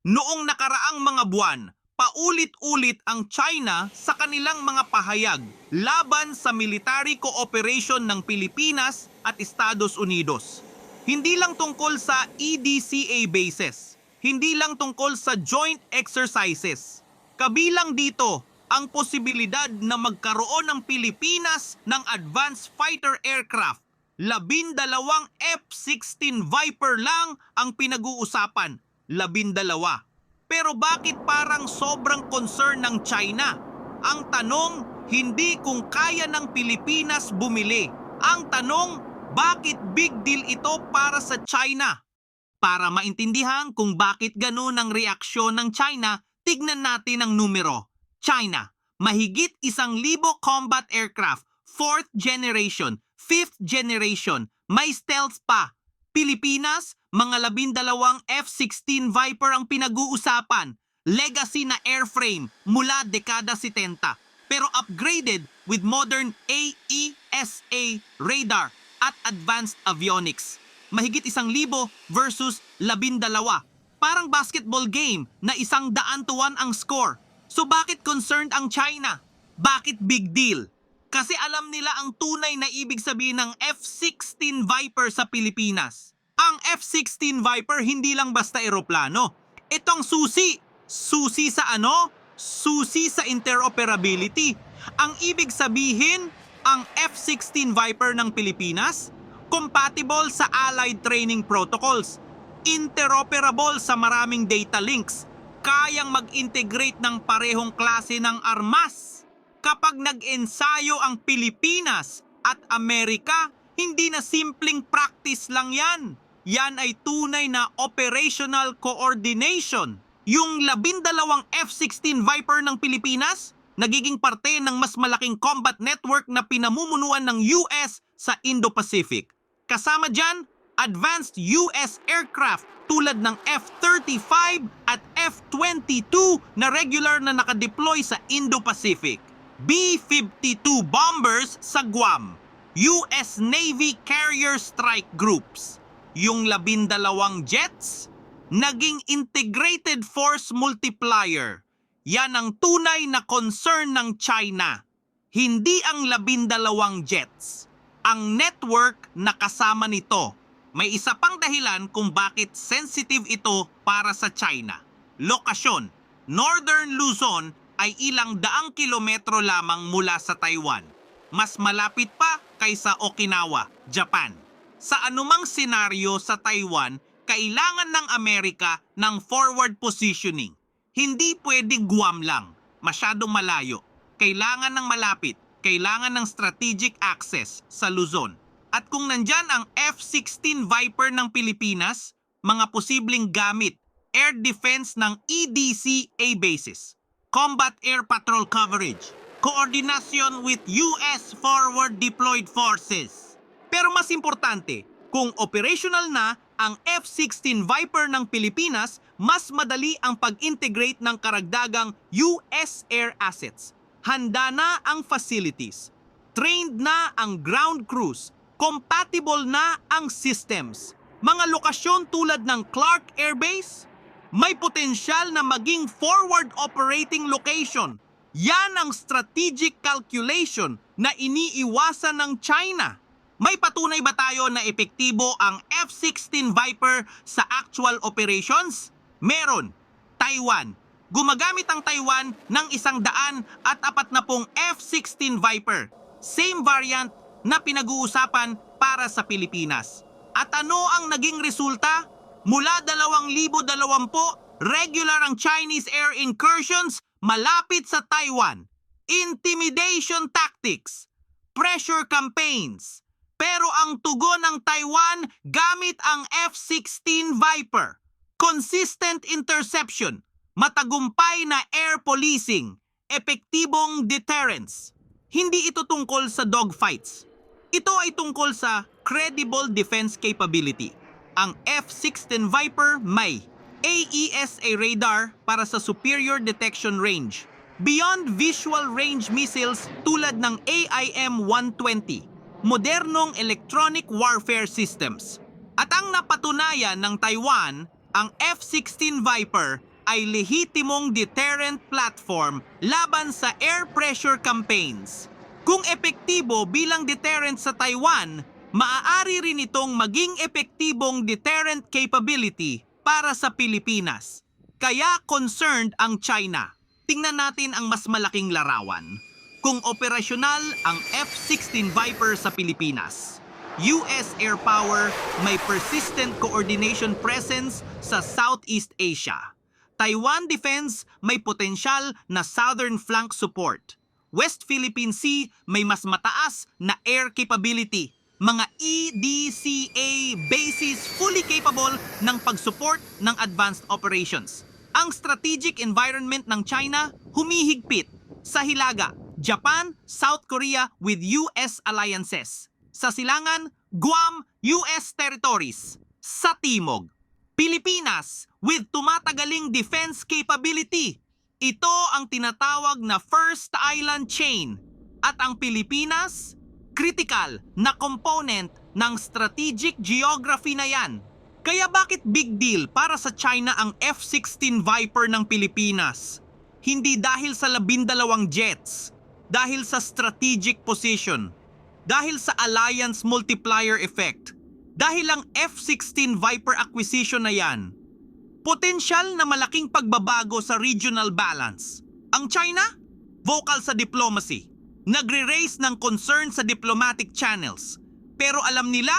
Noong nakaraang mga buwan, paulit-ulit ang China sa kanilang mga pahayag laban sa military cooperation ng Pilipinas at Estados Unidos. Hindi lang tungkol sa EDCA bases, hindi lang tungkol sa joint exercises. Kabilang dito ang posibilidad na magkaroon ng Pilipinas ng advanced fighter aircraft. 12 F-16 Viper lang ang pinag-uusapan. 12. Pero bakit parang sobrang concern ng China? Ang tanong, hindi kung kaya ng Pilipinas bumili. Ang tanong, bakit big deal ito para sa China? Para maintindihan kung bakit ganun ang reaksyon ng China, tignan natin ang numero. China, mahigit 1,000 combat aircraft, 4th generation, 5th generation, may stealth pa. Pilipinas, mga 12 F-16 Viper ang pinag-uusapan. Legacy na airframe mula dekada 70, pero upgraded with modern AESA radar at advanced avionics. Mahigit 1,000 versus 12. Parang basketball game na 100 to 1 ang score. So bakit concerned ang China? Bakit big deal? Kasi alam nila ang tunay na ibig sabihin ng F-16 Viper sa Pilipinas. Ang F-16 Viper hindi lang basta eroplano. Itong susi. Susi sa ano? Susi sa interoperability. Ang ibig sabihin, ang F-16 Viper ng Pilipinas, compatible sa Allied Training Protocols, interoperable sa maraming data links, kayang mag-integrate ng parehong klase ng armas. Kapag nag-ensayo ang Pilipinas at Amerika, hindi na simpleng practice lang yan. Yan ay tunay na operational coordination. Yung 12 F-16 Viper ng Pilipinas, nagiging parte ng mas malaking combat network na pinamumunuan ng US sa Indo-Pacific. Kasama dyan, advanced US aircraft tulad ng F-35 at F-22 na regular na nakadeploy sa Indo-Pacific. B-52 bombers sa Guam, US Navy Carrier Strike Groups. Yung 12 jets, naging integrated force multiplier. Yan ang tunay na concern ng China. Hindi ang 12 jets. Ang network na kasama nito. May isa pang dahilan kung bakit sensitive ito para sa China. Lokasyon, Northern Luzon ay ilang daang kilometro lamang mula sa Taiwan. Mas malapit pa kaysa Okinawa, Japan. Sa anumang senaryo sa Taiwan, kailangan ng Amerika ng forward positioning. Hindi pwedeng Guam lang, masyadong malayo. Kailangan ng malapit, kailangan ng strategic access sa Luzon. At kung nandyan ang F-16 Viper ng Pilipinas, mga posibleng gamit, air defense ng EDCA bases, combat air patrol coverage, coordination with US forward deployed forces. Pero mas importante, kung operational na ang F-16 Viper ng Pilipinas, mas madali ang pag-integrate ng karagdagang US air assets. Handa na ang facilities, trained na ang ground crews, compatible na ang systems. Mga lokasyon tulad ng Clark Air Base, may potensyal na maging forward operating location. Yan ang strategic calculation na iniiwasan ng China. May patunay ba tayo na epektibo ang F-16 Viper sa actual operations? Meron. Taiwan. Gumagamit ang Taiwan ng 140 F-16 Viper. Same variant na pinag-uusapan para sa Pilipinas. At ano ang naging resulta? Mula 2020, regular ang Chinese air incursions malapit sa Taiwan. Intimidation tactics, pressure campaigns. Pero ang tugon ng Taiwan gamit ang F-16 Viper. Consistent interception, matagumpay na air policing, epektibong deterrence. Hindi ito tungkol sa dogfights. Ito ay tungkol sa credible defense capability. Ang F-16 Viper may AESA radar para sa superior detection range, beyond visual range missiles tulad ng AIM-120, modernong electronic warfare systems. At ang napatunayan ng Taiwan, ang F-16 Viper ay lehitimong deterrent platform laban sa air pressure campaigns. Kung epektibo bilang deterrent sa Taiwan, maaari rin itong maging epektibong deterrent capability para sa Pilipinas. Kaya concerned ang China. Tingnan natin ang mas malaking larawan. Kung operasyonal ang F-16 Viper sa Pilipinas, US Air Power may persistent coordination presence sa Southeast Asia. Taiwan Defense may potensyal na southern flank support. West Philippine Sea may mas mataas na air capability. Mga EDCA bases fully capable ng pag-support ng advanced operations. Ang strategic environment ng China humihigpit sa hilaga, Japan, South Korea with US alliances. Sa silangan, Guam, US territories. Sa timog, Pilipinas with tumatagaling defense capability. Ito ang tinatawag na First Island Chain. At ang Pilipinas, critical na component ng strategic geography na yan. Kaya bakit big deal para sa China ang F-16 Viper ng Pilipinas? Hindi dahil sa 12 jets, dahil sa strategic position, dahil sa alliance multiplier effect, dahil ang F-16 Viper acquisition na yan, potensyal na malaking pagbabago sa regional balance. Ang China, vocal sa diplomacy, nagre-raise ng concern sa diplomatic channels. Pero alam nila,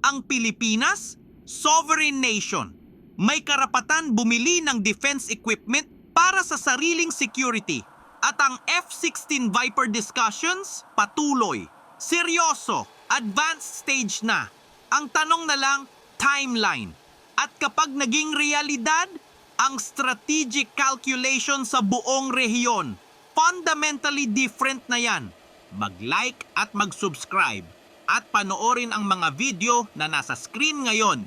ang Pilipinas, sovereign nation, may karapatan bumili ng defense equipment para sa sariling security. At ang F-16 Viper discussions patuloy, seryoso, advanced stage na. Ang tanong na lang, timeline. At kapag naging realidad, ang strategic calculation sa buong rehiyon, fundamentally different na yan. Mag-like at mag-subscribe at panoorin ang mga video na nasa screen ngayon.